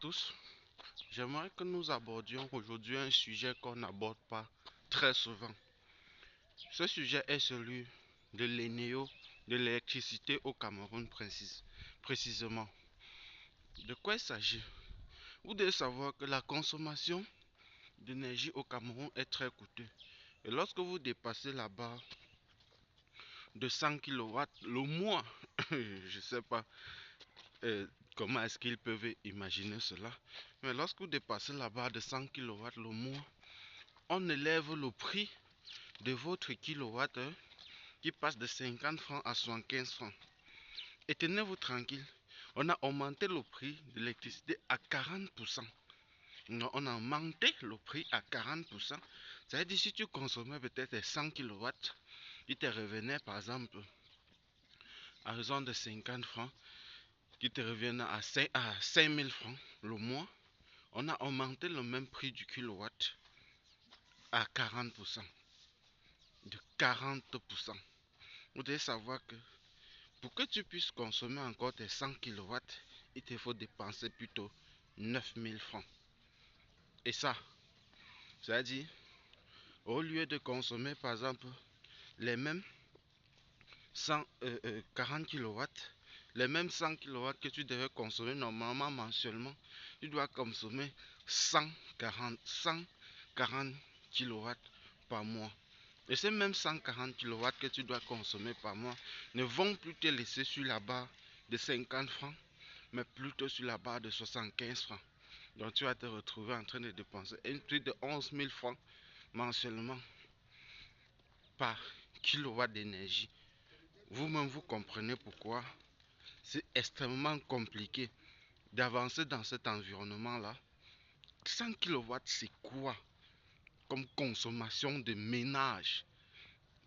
tous. J'aimerais que nous abordions aujourd'hui un sujet qu'on n'aborde pas très souvent. Ce sujet est celui de l'ENEO, de l'électricité au Cameroun précisément. De quoi il s'agit? Vous devez savoir que la consommation d'énergie au Cameroun est très coûteuse. Et lorsque vous dépassez la barre de 100 kW le mois, je ne sais pas comment est-ce qu'ils peuvent imaginer cela, mais lorsque vous dépassez la barre de 100 kW le mois, on élève le prix de votre kilowattheure qui passe de 50 francs à 75 francs. Et tenez-vous tranquille, on a augmenté le prix de l'électricité à 40%. Non, on a augmenté le prix à 40%. Ça veut dire si tu consommais peut-être 100 kW, il te revenait par exemple à raison de 50 francs, qui te reviennent à 5000 francs le mois, on a augmenté le même prix du kilowatt à 40%. De 40%. Vous devez savoir que pour que tu puisses consommer encore tes 100 kilowatts, il te faut dépenser plutôt 9000 francs. Et ça veut dire, au lieu de consommer par exemple les mêmes 40 kilowatts, les mêmes 100 kilowatts que tu devais consommer normalement mensuellement, tu dois consommer 140 kilowatts par mois. Et ces mêmes 140 kilowatts que tu dois consommer par mois ne vont plus te laisser sur la barre de 50 francs, mais plutôt sur la barre de 75 francs. Donc tu vas te retrouver en train de dépenser un prix de 11 000 francs mensuellement par kilowatt d'énergie. Vous-même, vous comprenez pourquoi c'est extrêmement compliqué d'avancer dans cet environnement-là. 100 kW, c'est quoi comme consommation de ménage?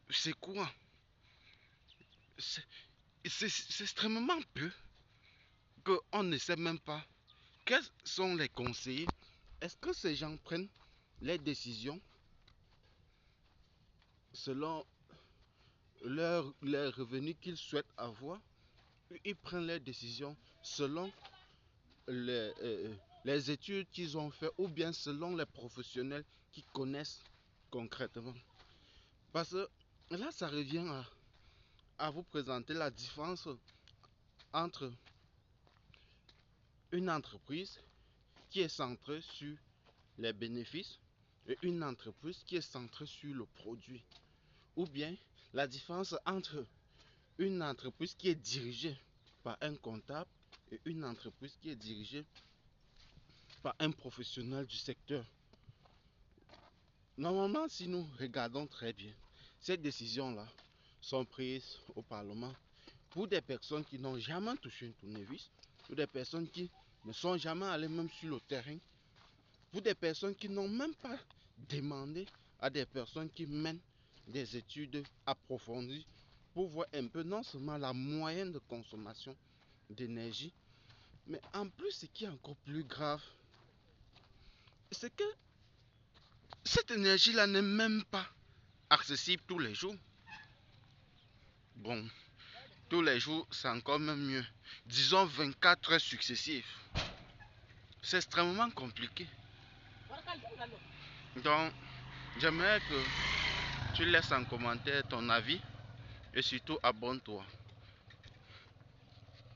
C'est quoi? C'est extrêmement peu qu'on ne sait même pas quels sont les conseillers. Est-ce que ces gens prennent les décisions selon leurs revenus qu'ils souhaitent avoir? Ils prennent les décisions selon les études qu'ils ont fait ou bien selon les professionnels qui connaissent concrètement. Parce que là, ça revient à vous présenter la différence entre une entreprise qui est centrée sur les bénéfices et une entreprise qui est centrée sur le produit. Ou bien la différence entre une entreprise qui est dirigée par un comptable et une entreprise qui est dirigée par un professionnel du secteur. Normalement, si nous regardons très bien, ces décisions-là sont prises au Parlement pour des personnes qui n'ont jamais touché une tournevis, pour des personnes qui ne sont jamais allées même sur le terrain, pour des personnes qui n'ont même pas demandé à des personnes qui mènent des études approfondies pour voir un peu non seulement la moyenne de consommation d'énergie, mais en plus ce qui est encore plus grave, c'est que cette énergie-là n'est même pas accessible tous les jours. Bon, tous les jours, c'est encore même mieux. Disons 24 heures successives. C'est extrêmement compliqué. Donc, j'aimerais que tu laisses en commentaire ton avis et surtout abonne-toi.